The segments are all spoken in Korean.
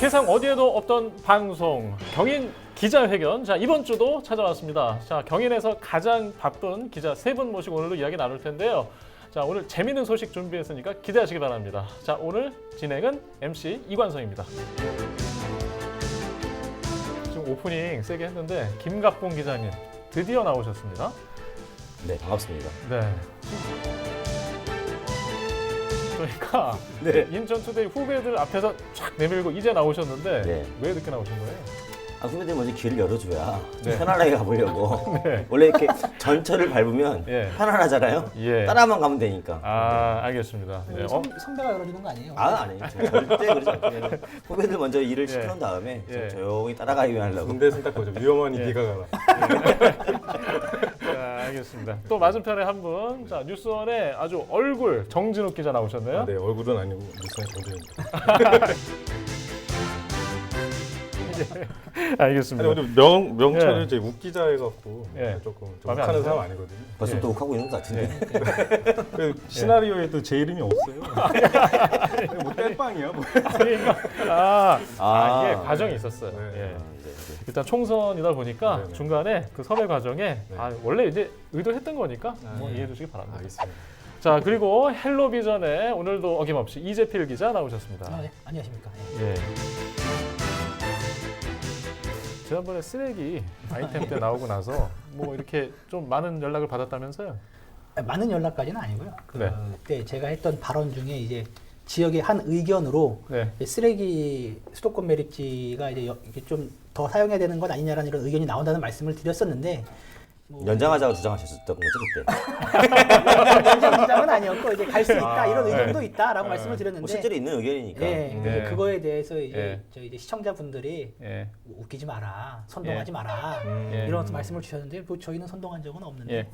세상 어디에도 없던 방송 경인 기자회견. 자, 이번 주도 찾아왔습니다. 자, 경인에서 가장 바쁜 기자 세 분 모시고 오늘도 이야기 나눌 텐데요. 자, 오늘 재미있는 소식 준비했으니까 기대하시기 바랍니다. 자, 오늘 진행은 MC 이관성입니다. 지금 오프닝 세게 했는데 김갑봉 기자님 드디어 나오셨습니다. 네, 반갑습니다. 네. 그러니까 네. 인천투데이 후배들 앞에서 쫙 내밀고 이제 나오셨는데 네. 왜 늦게 나오신 거예요? 후배들 먼저 길을 열어줘야 네. 편안하게 가보려고. 네. 원래 이렇게 전철을 밟으면 예. 편안하잖아요. 예. 따라만 가면 되니까. 아, 알겠습니다. 네. 선배가 열어주는 거 아니에요? 아니에요. 절대 그러지 않거든요. 후배들 먼저 일을 예. 시켜놓은 다음에 예. 조용히 따라가기 하려고. 군대 선딱 거죠. 위험한 이기가 가라. 자, 알겠습니다. 또 맞은편에 한 분, 자 뉴스원의 아주 얼굴 정진욱 기자 나오셨네요. 네, 얼굴은 아니고 무슨 정도입니다. 알겠습니다. 아니 오늘 명찰을 예. 이제 웃기자 해갖고 예. 조금 마음에 안 욕하는 드세요? 사람 아니거든요. 벌써부터 예. 욱하고 있는 것 같은데. 그 시나리오에도 제 이름이 없어요. 뭐 땜빵이야. 뭐. 이게 과정이 있었어요. 네. 예. 네, 네. 일단 총선이다 보니까 네네. 중간에 그 섭외 과정에 네. 원래 이제 의도했던 거니까 뭐 네. 이해해 주시기 바랍니다. 알겠습니다. 자, 그리고 헬로비전에 오늘도 어김없이 이재필 기자 나오셨습니다. 네. 안녕하십니까. 예. 지난번에 쓰레기 아이템 때 나오고 나서 뭐 이렇게 좀 많은 연락을 받았다면서요? 많은 연락까지는 아니고요. 네. 그때 제가 했던 발언 중에 이제 지역의 한 의견으로 네. 이제 쓰레기 수도권 매립지가 이제 이게 좀 더 사용해야 되는 것 아니냐라는 이런 의견이 나온다는 말씀을 드렸었는데 뭐 연장하자고 주장하셨었던 거죠, 그때. 연장 주장은 아니었고 이제 갈 수 있다 이런 네. 의견도 있다라고 말씀을 드렸는데 뭐 실제로 있는 의견이니까. 예, 근데 네. 그거에 대해서 이제 예. 저희 이제 시청자분들이 예. 웃기지 마라, 선동하지 마라 예. 이런 말씀을 주셨는데 뭐 저희는 선동한 적은 없는데 예.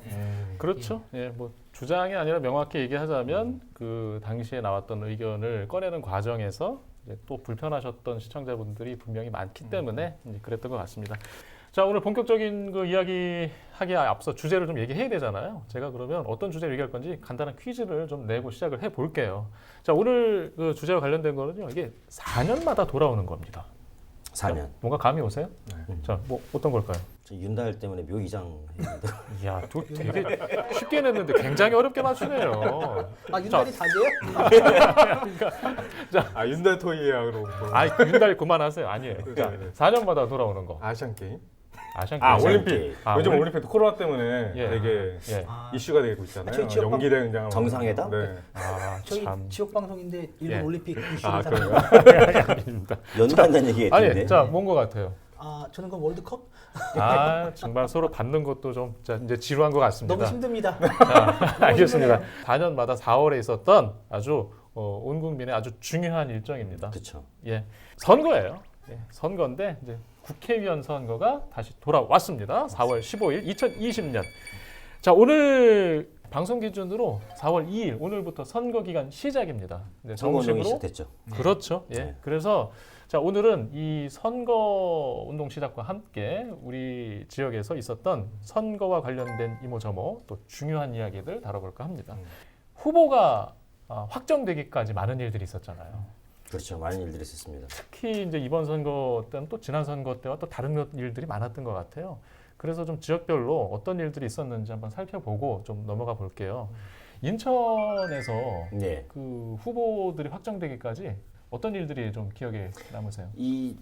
그렇죠. 예, 뭐 주장이 아니라 명확히 얘기하자면 그 당시에 나왔던 의견을 꺼내는 과정에서 이제 또 불편하셨던 시청자분들이 분명히 많기 때문에 이제 그랬던 것 같습니다. 자, 오늘 본격적인 그 이야기 하기에 앞서 주제를 좀 얘기해야 되잖아요. 제가 그러면 어떤 주제를 얘기할 건지 간단한 퀴즈를 좀 내고 시작을 해볼게요. 자, 오늘 그 주제와 관련된 거는요. 이게 4년마다 돌아오는 겁니다. 4년. 뭔가 감이 오세요? 네. 자, 뭐 어떤 걸까요? 저 윤달 때문에 묘기장 했는데. 이야, 되게 쉽게 냈는데 굉장히 어렵게 맞추네요. 아 윤달이 다제요? 아 윤달 토이야로. 아, 윤달 그만하세요. 아니에요. 네, 자, 네. 4년마다 돌아오는 거. 아시안 게임? 아시안 아 게임. 올림픽. 아, 요즘 올림픽. 올림픽 코로나 때문에 예. 되게 예. 아, 이슈가 되고 있잖아요. 저희 지역 연기된 그냥 정상회담? 네. 아, 저희 참. 지역 방송인데 일본 예. 올림픽 이슈를 아 다루는 그런가? 아닙니다. 연구한다는 얘기가 있던데. 아니, 자, 뭔 거 같아요? 아 저는 그 월드컵 아, 정말 서로 받는 것도 좀 자, 이제 지루한 것 같습니다. 너무 힘듭니다. 자, 알겠습니다. 4년마다 4월에 있었던 아주 온 국민의 아주 중요한 일정입니다. 그렇죠. 예, 선거예요. 예, 선거인데 이제 국회의원 선거가 다시 돌아왔습니다. 4월 15일 2020년. 자, 오늘 방송 기준으로 4월 2일 오늘부터 선거 기간 시작입니다. 네, 선거운동이 시작됐죠. 그렇죠. 예. 네. 그래서 자, 오늘은 이 선거 운동 시작과 함께 우리 지역에서 있었던 선거와 관련된 이모저모 또 중요한 이야기들 다뤄볼까 합니다. 후보가 확정되기까지 많은 일들이 있었잖아요. 그렇죠. 많은 일들이 있었습니다. 특히 이제 이번 선거 때는 또 지난 선거 때와 또 다른 일들이 많았던 것 같아요. 그래서 좀 지역별로 어떤 일들이 있었는지 한번 살펴보고 좀 넘어가 볼게요. 인천에서 네. 그 후보들이 확정되기까지 어떤 일들이 좀 기억에 남으세요? 이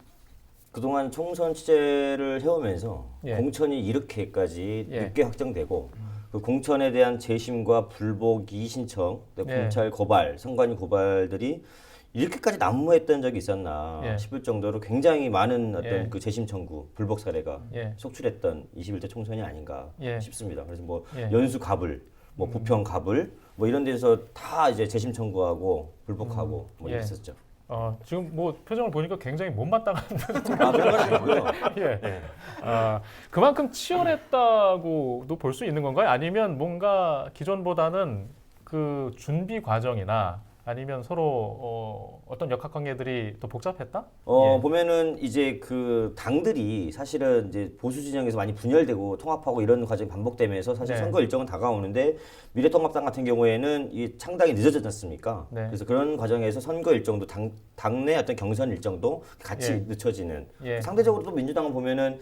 그동안 총선 취재를 해오면서 예. 공천이 이렇게까지 예. 늦게 확정되고 그 공천에 대한 재심과 불복 이의 신청, 예. 검찰 고발, 선관위 고발들이 이렇게까지 난무했던 적이 있었나 예. 싶을 정도로 굉장히 많은 어떤 예. 그 재심 청구, 불복 사례가 예. 속출했던 21대 총선이 아닌가 예. 싶습니다. 그래서 뭐 예. 연수 가불, 뭐 부평 가불, 뭐 이런 데서 다 이제 재심 청구하고 불복하고 뭐 예. 이랬었죠. 지금 뭐 표정을 보니까 굉장히 못마땅한 아, 그런 건 아니고요. 예. 예. 그만큼 치열했다고도 볼 수 있는 건가요? 아니면 뭔가 기존보다는 그 준비 과정이나 아니면 서로 어떤 역학관계들이 더 복잡했다? 예. 보면은 이제 그 당들이 사실은 이제 보수 진영에서 많이 분열되고 통합하고 이런 과정이 반복되면서 사실 네. 선거 일정은 다가오는데 미래통합당 같은 경우에는 이 창당이 늦어졌지 않습니까? 네. 그래서 그런 과정에서 선거 일정도 당내 어떤 경선 일정도 같이 예. 늦춰지는. 예. 상대적으로 또 민주당은 보면은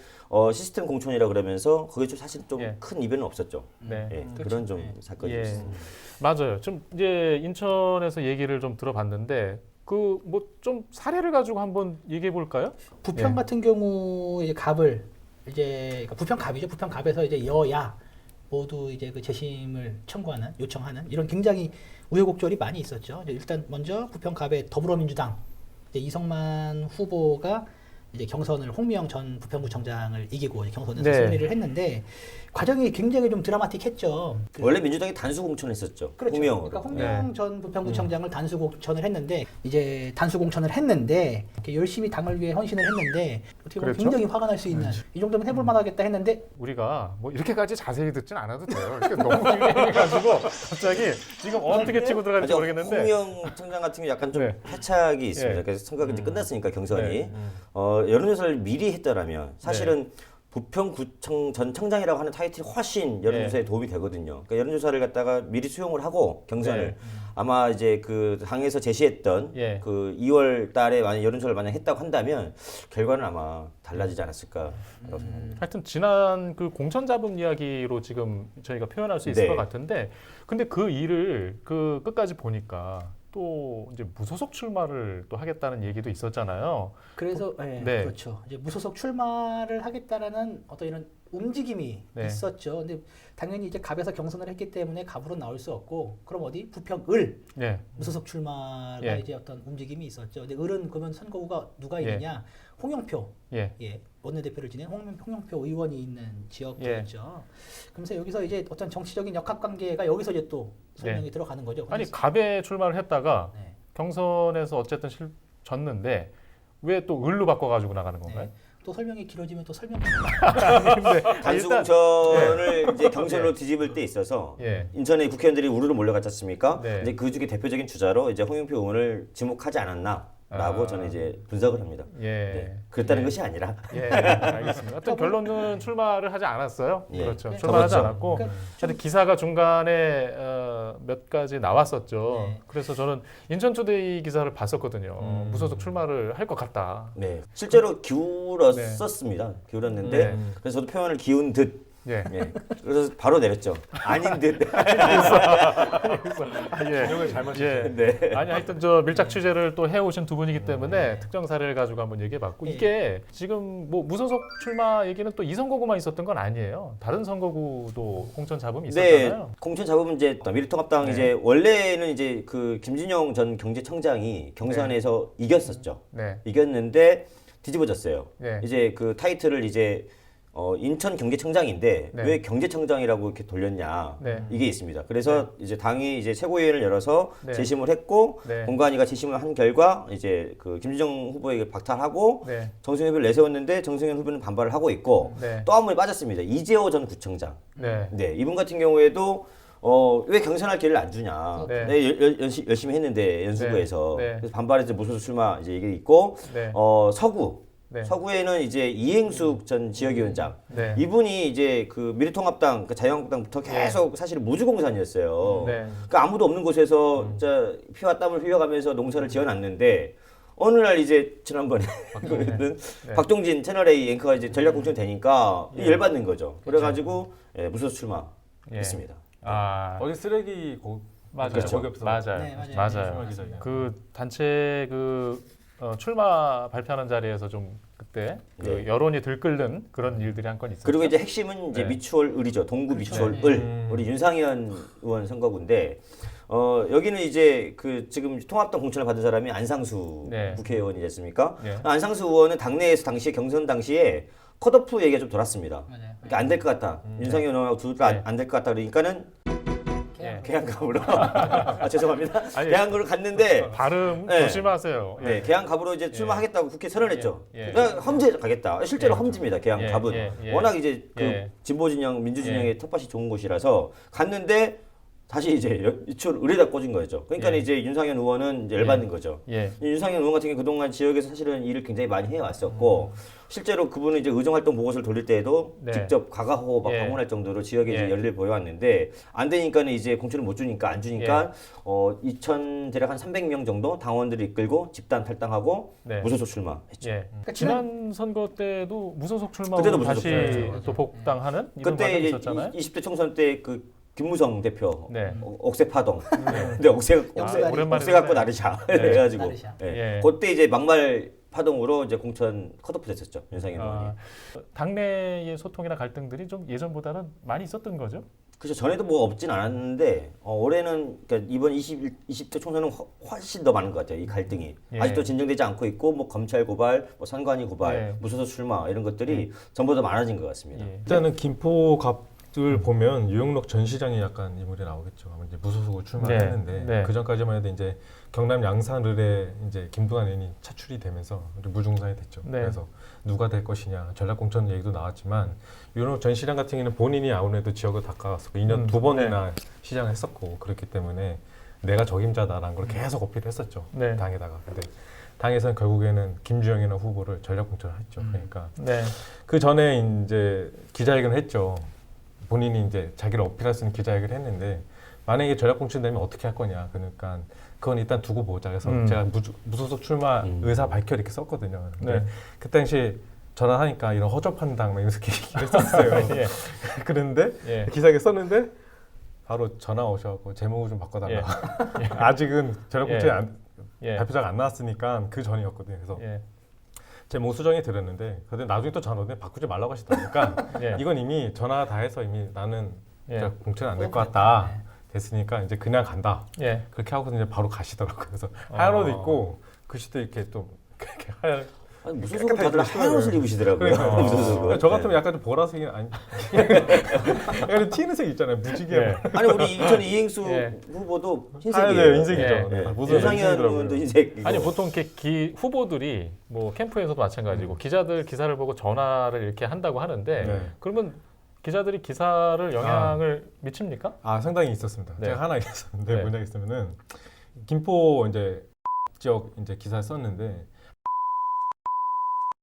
시스템 공천이라 그러면서 그게 좀 사실 좀 예. 큰 이변은 없었죠. 네. 예, 그렇죠. 그런 좀 예. 사건이 예. 있습니다. 맞아요. 좀 이제 인천에서 얘기를 좀 들어봤는데 그 뭐 좀 사례를 가지고 한번 얘기해 볼까요? 부평 예. 같은 경우 이제 갑을 이제 그러니까 부평 갑이죠. 부평 갑에서 이제 여야 모두 이제 그 재심을 청구하는 요청하는 이런 굉장히 우여곡절이 많이 있었죠. 이제 일단 먼저 부평 갑의 더불어민주당 이제 이성만 후보가 이제 경선을 홍미영 전 부평구청장을 이기고 이제 경선에서 네. 승리를 했는데 과정이 굉장히 좀 드라마틱했죠. 원래 민주당이 단수 공천했었죠. 그렇죠. 홍명으로. 그러니까 홍명 네. 전 부평구청장을 단수 공천을 했는데 이제 단수 공천을 했는데 이렇게 열심히 당을 위해 헌신을 했는데 어떻게 보면 그렇죠. 굉장히 화가 날 수 있는 이 정도면 해볼 만하겠다 했는데 우리가 뭐 이렇게까지 자세히 듣진 않아도 돼요. 이렇게 너무 유행해가지고 갑자기 지금 어떻게 치고 들어갈지 모르겠는데. 홍명 청장 같은 경우 약간 좀 네. 패착이 있습니다. 예. 그래서 선거가 이제 끝났으니까 경선이 네. 여론조사를 미리 했더라면 사실은 부평구청 전 청장이라고 하는 타이틀이 훨씬 여론조사에 도움이 되거든요. 그러니까 여론조사를 갖다가 미리 수용을 하고 경선을 네. 아마 이제 그 당에서 제시했던 예. 그 2월 달에 만약 여론조사를 만약 했다고 한다면 결과는 아마 달라지지 않았을까 라고 생각합니다. 하여튼 지난 그 공천 잡음 이야기로 지금 저희가 표현할 수 있을 네. 것 같은데 근데 그 일을 그 끝까지 보니까 또 이제 무소속 출마를 또 하겠다는 얘기도 있었잖아요. 그래서 예, 네. 그렇죠. 이제 무소속 출마를 하겠다라는 어떤 이런 움직임이 네. 있었죠. 근데 당연히 이제 갑에서 경선을 했기 때문에 갑으로 나올 수 없고 그럼 어디 부평을 네. 무소속 출마가 예. 이제 어떤 움직임이 있었죠. 근데 을은 그러면 선거구가 누가 예. 있느냐? 홍영표 예. 예, 원내대표를 지낸 홍영표 의원이 있는 지역이었죠. 그러면서 여기서 이제 어떤 정치적인 역학관계가 여기서 이제 또 설명이 들어가는 거죠. 아니 갑에 출마를 했다가 네. 경선에서 어쨌든 졌는데 왜 또 을로 바꿔가지고 나가는 건가요? 네. 또 설명이 길어지면 또 설명. 단수 일단- 공천을 이제 경선으로 뒤집을 때 있어서 예. 인천의 국회의원들이 우르르 몰려갔지 않습니까? 네. 이제 그 중에 대표적인 주자로 이제 홍영표 의원을 지목하지 않았나라고 아. 저는 이제 분석을 합니다. 예. 네. 그랬다는 예. 것이 아니라 예, 알겠습니다. 하여튼 결론은 출마를 하지 않았어요. 예. 그렇죠. 네. 출마하지 접었죠. 않았고 그러니까 하여튼 기사가 중간에 몇 가지 나왔었죠. 네. 그래서 저는 인천투데이 기사를 봤었거든요. 음. 무소속 출마를 할 것 같다. 네. 실제로 기울었었습니다. 기울었는데 네. 그래서 저도 표현을 기운 듯 예. 예. 그래서 바로 내렸죠. 아닌 듯. 예. 균형을 잘 맞추죠. 예. 네. 아니 하여튼 저 밀착 취재를 또 해오신 두 분이기 때문에 특정 사례를 가지고 한번 얘기해봤고 예. 이게 지금 뭐 무소속 출마 얘기는 또 이 선거구만 있었던 건 아니에요. 다른 선거구도 공천 잡음이 네, 있었잖아요. 공천 잡으면 이제 미래통합당 네. 이제 원래는 이제 그 김진영 전 경제청장이 경선에서 이겼었죠. 네. 이겼는데 뒤집어졌어요. 네. 이제 그 타이틀을 이제 인천 경제청장인데 네. 왜 경제청장이라고 이렇게 돌렸냐 네. 이게 있습니다. 그래서 이제 당이 이제 최고위원을 열어서 네. 재심을 했고 네. 공관위가 재심을 한 결과 이제 그 김진영 후보에게 박탈하고 네. 정승현 후보를 내세웠는데 정승현 후보는 반발을 하고 있고 네. 또 한 분이 빠졌습니다. 이재호 전 구청장. 네. 네, 이분 같은 경우에도 왜 경선할 기회를 안 주냐. 네. 네, 열심히 했는데 연수구에서 네. 네. 그래서 반발해서 무소속 출마 이제 이게 있고 네. 서구 네. 서구에는 이제 이행숙 전 지역위원장 네. 이분이 이제 그 미래통합당 그 자유한국당부터 계속 사실 무주공산이었어요. 네. 그러니까 아무도 없는 곳에서 진짜 피와 땀을 흘려가면서 농사를 지어놨는데 어느 날 이제 지난번에 그는 네. 박동진 채널A 앵커가 이제 전략 공천 되니까 예. 열받는 거죠. 그래가지고 무소속 출마했습니다. 아, 어디 쓰레기 맞아요. 그렇죠. 거기 맞아요. 네, 맞아요. 맞아요. 출마 기사예요. 그 단체 그 출마 발표하는 자리에서 좀 그때 그 네. 여론이 들끓는 그런 일들이 한 건 있었죠. 그리고 이제 핵심은 이제 네. 미추홀 을이죠. 동구 그렇죠. 미추홀 을 네. 우리 윤상현 의원 선거구인데 여기는 이제 그 지금 통합당 공천을 받은 사람이 안상수 네. 국회의원이지 않습니까? 네. 안상수 의원은 당내에서 당시에 경선 당시에 컷오프 얘기가 좀 돌았습니다. 맞아요. 그러니까 안 될 것 같다. 윤상현 의원하고 둘다 네. 안 될 것 같다. 그러니까는 예. 개항갑으로 죄송합니다. 아니, 개항갑으로 갔는데 발음 네. 조심하세요. 예. 네, 개항갑으로 이제 출마하겠다고 국회 선언했죠. 예. 예. 그러니까 험지 가겠다. 실제로 예. 험지입니다. 개항갑은 예. 예. 워낙 이제 그 예. 진보 진영, 민주 진영의 예. 텃밭이 좋은 곳이라서 갔는데 다시 이제 이출 의뢰다 꽂은 거죠. 그러니까 예. 이제 윤상현 의원은 이제 열받는 거죠. 예. 윤상현 의원 같은 경우 그동안 지역에서 사실은 일을 굉장히 많이 해왔었고 실제로 그분은 이제 의정활동 보고서를 돌릴 때에도 네. 직접 가가호 막 예. 방문할 정도로 지역에 이제 예. 열일을 보여왔는데 안 되니까는 이제 공천을 못 주니까 안 주니까 2천 대략 한 300명 정도 당원들을 이끌고 집단 탈당하고 네. 무소속 출마했죠. 예. 그러니까 지난 선거 때도 무소속 그때도 출마로 무소속 다시 출마했죠. 또 복당하는 이런 그때 과정이 이제 있었잖아요. 20대 총선 때 그 김무성 대표 네. 억새 파동. 근데 억새 오랜만에 억새 갖고 듣네. 나르샤 네. 해가지고 나르샤. 예. 예. 그때 이제 막말 파동으로 이제 공천 컷오프 됐었죠 윤상현 의원이. 아, 당내의 소통이나 갈등들이 좀 예전보다는 많이 있었던 거죠. 그래서 전에도 뭐 없진 않았는데 올해는 그러니까 이번 20대 총선은 훨씬 더 많은 것 같아요 이 갈등이. 예. 아직도 진정되지 않고 있고 뭐 검찰 고발, 뭐 선관위 고발, 예. 무소속 출마 이런 것들이 전부 더 많아진 것 같습니다. 예. 일단은 김포갑을 보면 유영록 전 시장이 약간 인물이 나오겠죠. 이제 무소속으로 출마했는데 네. 네. 그 전까지만 해도 이제 경남 양산을에 이제 김두관 의원이 차출이 되면서 이제 무중산이 됐죠. 네. 그래서 누가 될 것이냐 전략공천 얘기도 나왔지만 유영록 전 시장 같은 경우는 본인이 아무래도 지역을 닦아왔었고 2년 두 번이나 시장을 했었고 그렇기 때문에 내가 적임자다라는 걸 계속 어필했었죠. 네. 당에다가. 근데 당에서는 결국에는 김주영이라는 후보를 전략공천을 했죠. 그러니까 네. 그 전에 이제 기자회견을 했죠. 본인이 이제 자기를 어필할 수 있는 기자회견을 했는데 만약에 전략공천 되면 어떻게 할 거냐. 그러니까 그건 일단 두고 보자. 그래서 제가 무소속 출마 의사 밝혀 이렇게 썼거든요. 근데 네. 그 당시 전화하니까 이런 허접한 당 막 이렇게 얘기를 했었어요. 예. 그런데 예. 기사에 썼는데 바로 전화 오셔갖고 제목을 좀 바꿔달라. 예. 아직은 전략공천이 예. 발표자가 안 나왔으니까 그 전이었거든요. 그래서 예. 제목 수정이 드렸는데 근데 나중에 또 전화 오더니 바꾸지 말라고 하시다니까 예. 이건 이미 전화 다 해서 이미 나는 예. 공천 안 될 것 같다 네. 됐으니까 이제 그냥 간다 예. 그렇게 하고서 이제 바로 가시더라고요. 그래서 하얀 옷 입고 글씨도 이렇게 또 그렇게 하얀 아니, 무소속은 다들 하얀 옷을 입으시더라고요. 그러니까. 무소속은. 저 같으면 약간 좀 보라색이 아니 약간 튀는색 있잖아요. 무지개 예. 아니 우리 이전 이행수 예. 후보도 하얀 흰색이에요. 흰색이죠. 예. 네. 예. 무슨 윤상현 흰색이더라고요. 의원도 흰색. 아니 보통 이렇게 후보들이 뭐 캠프에서도 마찬가지고 기자들 기사를 보고 전화를 이렇게 한다고 하는데 네. 그러면 기자들이 기사를 영향을 미칩니까? 아 상당히 있었습니다. 네. 제가 하나 있었는데 네. 뭐냐 있으면은 김포 이제 지역 이제 기사를 썼는데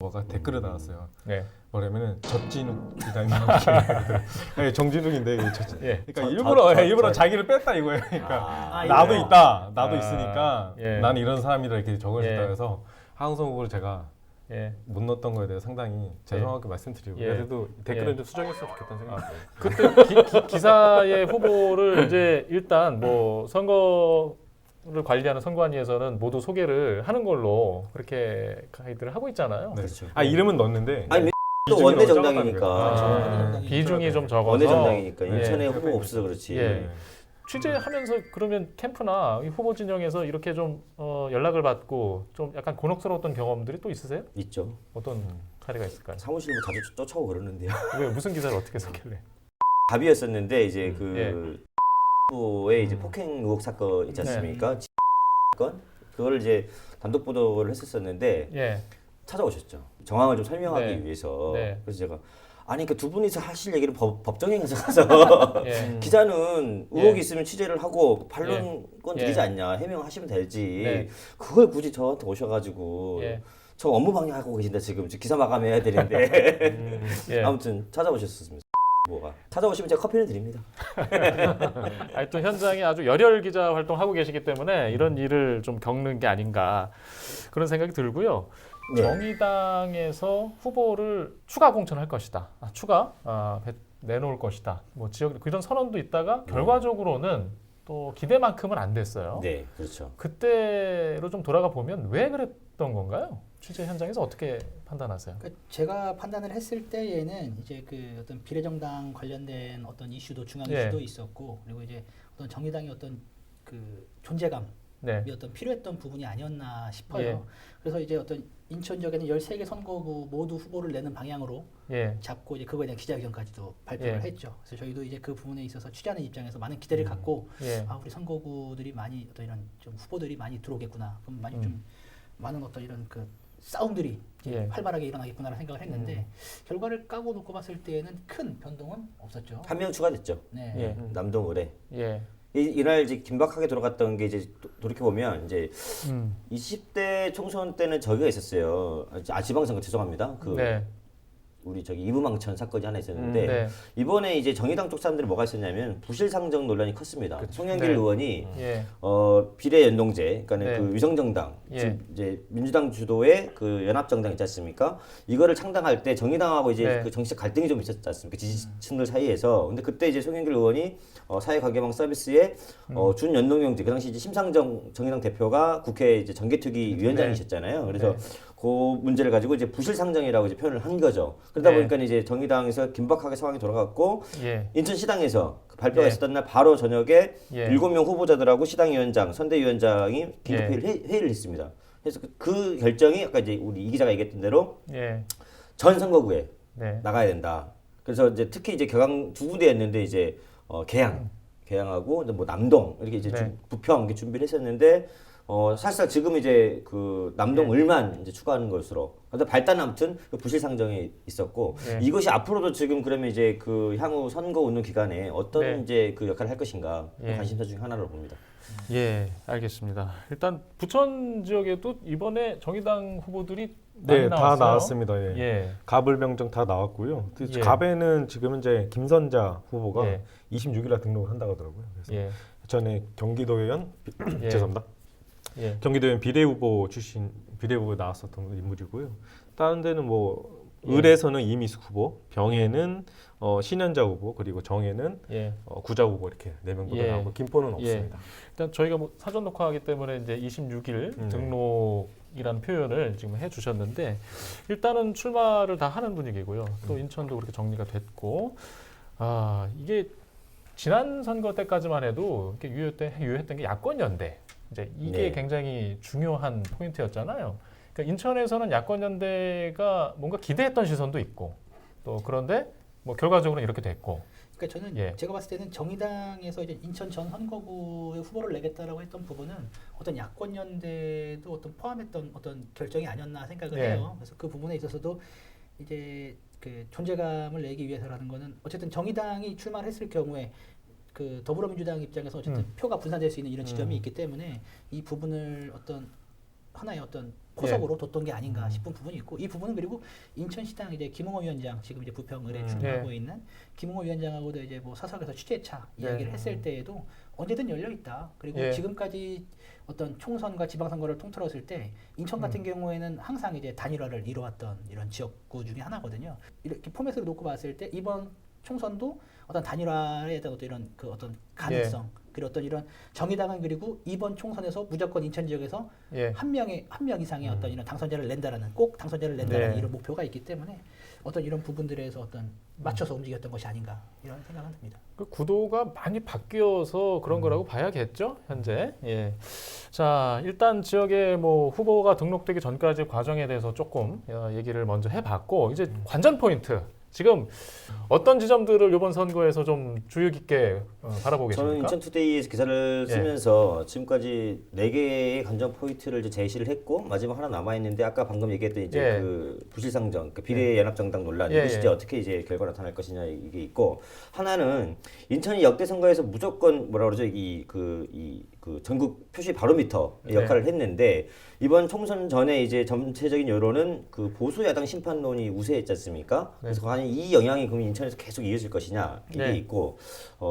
뭐가 댓글을 달았어요. 네. 뭐냐면은 젖진욱 기자님 네, 정진욱인데 이게 예. 그러니까 일부러 저. 자기를 뺐다 이거예요. 그러니까 아, 나도 예. 있다, 나도 아, 있으니까 예. 나는 이런 사람이다 이렇게 적어줬다 예. 해서 하항성국을 제가 예. 못 넣었던 거에 대해 상당히 죄송하게 말씀드리고 예. 그래도 댓글은 예. 좀 수정했으면 좋겠다는 생각이 그때 들어요. 기사의 후보를 이제 일단 뭐 선거를 관리하는 선관위에서는 모두 소개를 하는 걸로 그렇게 가이드를 하고 있잖아요. 네. 그렇죠. 아 이름은 넣었는데 아니 또 비중이 원내 너무 정당이니까. 아, 비중이 좀 적어서 원내 정당이니까 예. 인천에 후보 없어서 그렇지. 예. 취재하면서 그러면 캠프나 이 후보 진영에서 이렇게 좀 연락을 받고 좀 약간 곤혹스러웠던 경험들이 또 있으세요? 있죠. 어떤 사례가 있을까요? 사무실 뭐 자주 쫓아오고 그러는데요. 왜 무슨 기사를 어떻게 썼길래? 답이었었는데 이제 그 후보의 이제 폭행 의혹 사건 있지 네. 않습니까? 사건 그걸 이제 단독 보도를 했었었는데 예. 찾아오셨죠. 정황을 좀 설명하기 네. 위해서. 네. 그래서 제가 아니 그러니까 두 분이서 하실 얘기를 법정에 가서 예. 기자는 의혹이 예. 있으면 취재를 하고 반론권 예. 드리지 않냐 해명하시면 되지. 네. 그걸 굳이 저한테 오셔가지고 예. 저 업무 방해하고 계신다 지금 기사 마감해야 되는데 예. 아무튼 찾아오셨습니다. 뭐가 찾아오시면 제가 커피를 드립니다. 아니, 또 현장에 아주 열혈 기자 활동하고 계시기 때문에 이런 일을 좀 겪는 게 아닌가 그런 생각이 들고요. 네. 정의당에서 후보를 추가 공천할 것이다. 내놓을 것이다. 뭐 지역 그런 선언도 있다가 결과적으로는 또 기대만큼은 안 됐어요. 네, 그렇죠. 그때로 좀 돌아가 보면 왜 그랬던 건가요? 취재 현장에서 어떻게 판단하세요? 그러니까 제가 판단을 했을 때에는 이제 그 어떤 비례정당 관련된 어떤 이슈도 중앙 예. 이슈도 있었고 그리고 이제 어떤 정의당의 어떤 그 존재감이 네. 어떤 필요했던 부분이 아니었나 싶어요. 예. 그래서 이제 어떤 인천 지역에는 13개 선거구 모두 후보를 내는 방향으로 예. 잡고 이제 그거에 대한 기자회견까지도 발표를 예. 했죠. 그래서 저희도 이제 그 부분에 있어서 취재하는 입장에서 많은 기대를 갖고 예. 아 우리 선거구들이 많이 어떤 이런 좀 후보들이 많이 들어오겠구나. 그럼 많이 좀 많은 어떤 이런 그 싸움들이 이제 예. 활발하게 일어나겠구나라는 생각을 했는데 결과를 까고 놓고 봤을 때에는 큰 변동은 없었죠. 한 명 추가됐죠. 네. 예. 남동 의뢰. 예. 이날 이제 긴박하게 돌아갔던 게 이제 돌이켜 보면 이제 음. 20대 총선 때는 저기가 있었어요. 지방선거 죄송합니다. 그 네. 우리 저기 이부망천 사건이 하나 있었는데 네. 이번에 이제 정의당 쪽 사람들이 뭐가 있었냐면 부실상정 논란이 컸습니다. 송영길 네. 의원이 예. 비례 연동제, 그러니까 네. 그 위성정당, 예. 지금 이제 민주당 주도의 그 연합정당 있지 않습니까? 이거를 창당할 때 정의당하고 이제 네. 그 정치적 갈등이 좀 있었지 않습니까? 지지층들 사이에서. 근데 그때 이제 송영길 의원이 사회관계망 서비스에 준연동형제, 그 당시 이제 심상정 정의당 대표가 국회 이제 정개특위 위원장이셨잖아요. 그래서 그 문제를 가지고 이제 부실상정이라고 이제 표현을 한 거죠. 그러다 네. 보니까 이제 정의당에서 긴박하게 상황이 돌아갔고 예. 인천시당에서 그 발표가 예. 있었던 날 바로 저녁에 예. 7명 후보자들하고 시당위원장, 선대위원장이 예. 긴급회의를 했습니다. 그래서 그 결정이 아까 이제 우리 이 기자가 얘기했던 대로 예. 전 선거구에 네. 나가야 된다. 그래서 이제 특히 이제 격앙 두 군데였는데 이제 개항하고 뭐 남동 이렇게 이제 네. 부평 이렇게 준비를 했었는데 사실상 지금 이제 그 남동을만 이제 추가하는 것으로. 근데 발단 아무튼 그 부실 상정이 있었고 네. 이것이 앞으로도 지금 그러면 이제 그 향후 선거 운동 기간에 어떤 네. 이제 그 역할을 할 것인가 예. 관심사 중 하나로 봅니다. 예, 알겠습니다. 일단 부천 지역에도 이번에 정의당 후보들이 많이 네, 나왔어요. 다 나왔습니다. 예. 예. 갑을병정 다 나왔고요. 예. 갑에는 지금 현재 김선자 후보가 예. 26일날 등록을 한다고 하더라고요. 그래서 예. 전에 경기도의원 예. 죄송합니다. 예. 경기도의원 비례후보 출신 비례후보에 나왔었던 인물이고요. 다른 데는 뭐 예. 을에서는 이미숙 후보, 병에는 신현자 후보, 그리고 정에는 예. 구자 후보 이렇게 4명 정도 예. 나오고 김포는 예. 없습니다. 일단 저희가 뭐 사전 녹화하기 때문에 이제 26일 등록이라는 표현을 지금 해주셨는데 일단은 출마를 다 하는 분위기고요. 또 인천도 그렇게 정리가 됐고 이게 지난 선거 때까지만 해도 이렇게 유효했던 게 야권 연대. 이제 이게 네. 굉장히 중요한 포인트였잖아요. 그러니까 인천에서는 야권 연대가 뭔가 기대했던 시선도 있고 또 그런데 뭐 결과적으로 이렇게 됐고. 그러니까 저는 예. 제가 봤을 때는 정의당에서 이제 인천 전 선거구에 후보를 내겠다라고 했던 부분은 어떤 야권 연대도 어떤 포함했던 어떤 결정이 아니었나 생각을 예. 해요. 그래서 그 부분에 있어서도 이제 그 존재감을 내기 위해서라는 거는 어쨌든 정의당이 출마를 했을 경우에 그 더불어민주당 입장에서 어쨌든 표가 분산될 수 있는 이런 지점이 있기 때문에 이 부분을 어떤 하나의 어떤 포석으로 뒀던 게 아닌가 싶은 부분이 있고 이 부분은 그리고 인천시당 이제 김홍호 위원장 지금 이제 부평을에 출마하고 네. 있는 김홍호 위원장하고도 이제 뭐 사석에서 취재차 이야기를 했을 때에도 언제든 열려 있다. 그리고 예. 지금까지 어떤 총선과 지방선거를 통틀었을 때 인천 같은 경우에는 항상 이제 단일화를 이뤄왔던 이런 지역구 중에 하나거든요. 이렇게 포맷으로 놓고 봤을 때 이번 총선도 어떤 단일화에 대한 어떤 이런 그 어떤 가능성 그리고 어떤 이런 정의당은 그리고 이번 총선에서 무조건 인천 지역에서 예. 한 명 이상의 어떤 이런 당선자를 낸다라는 꼭 당선자를 낸다라는 네. 이런 목표가 있기 때문에 어떤 이런 부분들에서 어떤 맞춰서 움직였던 것이 아닌가 이런 생각은 듭니다. 그 구도가 많이 바뀌어서 그런 거라고 봐야겠죠, 현재. 예. 자, 일단 지역에 뭐 후보가 등록되기 전까지 과정에 대해서 조금 얘기를 먼저 해봤고, 이제 관전 포인트. 지금 어떤 지점들을 이번 선거에서 좀 주의 깊게 바라보고 저는 계십니까? 인천투데이에서 기사를 예. 쓰면서 지금까지 4개의 관전 포인트를 이제 제시를 했고 마지막 하나 남아 있는데 아까 방금 얘기했던 이제 예. 그 부실상정, 그 비례연합정당 논란 예, 이것이 예. 이제 어떻게 이제 결과가 나타날 것이냐 이게 있고 하나는 인천이 역대 선거에서 무조건 뭐라 그러죠 그 전국 표시 바로미터 네. 역할을 했는데 이번 총선 전에 이제 전체적인 여론은 그 보수 야당 심판론이 우세했지 않습니까? 그래서 과연 이 영향이 그럼 인천에서 계속 이어질 것이냐 이게 네. 있고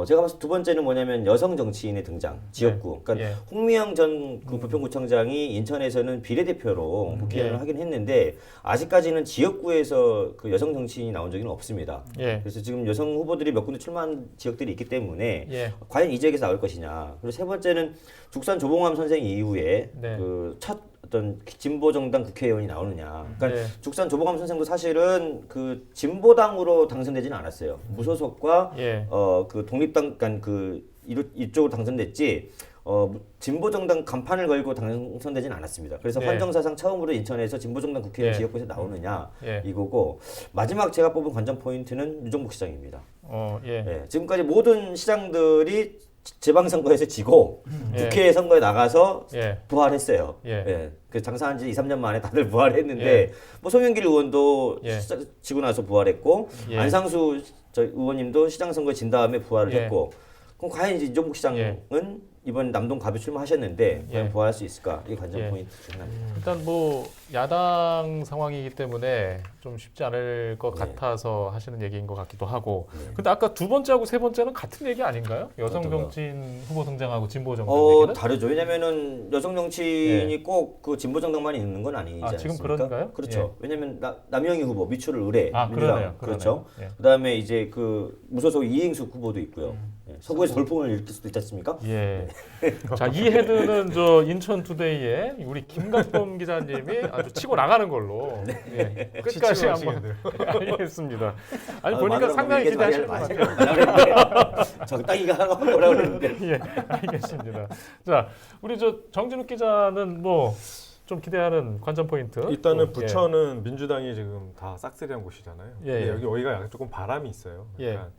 제가 봤을 때 두 번째는 뭐냐면 여성 정치인의 등장 지역구. 그러니까 예. 홍미영 전 그 부평구청장이 인천에서는 비례대표로 국회의원을 예. 하긴 했는데 아직까지는 지역구에서 그 여성 정치인이 나온 적은 없습니다. 예. 그래서 지금 여성 후보들이 몇 군데 출마한 지역들이 있기 때문에 예. 과연 이 지역에서 나올 것이냐. 그리고 세 번째는 죽산 조봉암 선생 이후에 네. 그 첫 어떤 진보 정당 국회의원이 나오느냐. 그러니까 네. 죽산 조봉암 선생도 사실은 그 진보당으로 당선되지는 않았어요. 무소속과 예. 그 독립당 그러니까 그 이쪽으로 당선됐지. 진보 정당 간판을 걸고 당선되지는 않았습니다. 그래서 네. 헌정사상 처음으로 인천에서 진보 정당 국회의원 예. 지역구에서 나오느냐 예. 이거고 마지막 제가 뽑은 관전 포인트는 유정복 시장입니다. 예. 예, 지금까지 모든 시장들이 지방선거에서 지고 예. 국회 선거에 나가서 예. 부활했어요. 예. 그 장사한 지 2, 3년 만에 다들 부활했는데 예. 뭐 송영길 의원도 예. 지고 나서 부활했고 예. 안상수 의원님도 시장 선거에 진 다음에 부활을 예. 했고 그럼 과연 이제 이종국 시장은 이번 남동 갑에 출마하셨는데 과연 부활할 수 있을까? 이게 관전 포인트 중 하나입니다. 일단 뭐 야당 상황이기 때문에 좀 쉽지 않을 것 같아서 하시는 얘기인 것 같기도 하고. 근데 아까 두 번째하고 세 번째는 같은 얘기 아닌가요? 여성 어떤 거요? 정치인 후보 등장하고 진보 정당 얘기는? 다르죠. 왜냐면은 여성 정치인이 꼭 그 진보 정당만 있는 건 아니지 아, 지금 않습니까? 그런가요? 그렇죠. 왜냐면 남영희 후보 미추를 의뢰 아, 민주당 그러네요. 그렇죠. 그러네요. 그다음에 이제 그 무소속 이행숙 후보도 있고요. 서구에서 돌풍을 일으킬 수도 있지 않습니까? 예. 자, 이 헤드는 저 인천 투데이에 우리 김갑범 기자님이 아주 치고 나가는 걸로 예. 끝까지 한번 알겠습니다. 아니 보니까 상당히 기대하시는 것 같아요. 적당히가 하라고 뭐라 그랬는데. 예, 알겠습니다. 자, 우리 저 정진욱 기자는 뭐 좀 기대하는 관전 포인트. 일단은 또, 부천은 민주당이 지금 다 싹쓸이한 곳이잖아요. 예, 근데 예. 여기가 약간 조금 바람이 있어요. 예. 약간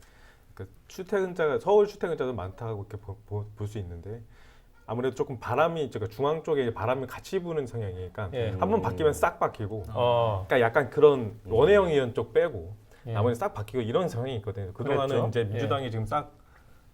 그 출퇴근자가 서울 출퇴근자도 많다고 이렇게 볼 수 있는데 아무래도 조금 바람이 제가 중앙 쪽에 바람이 같이 부는 성향이니까 예. 한 번 바뀌면 싹 바뀌고. 어, 그러니까 약간 그런 원혜영 의원 쪽 빼고 예. 나머지 싹 바뀌고 이런 성향이 있거든요. 그동안은 그랬죠. 이제 민주당이 지금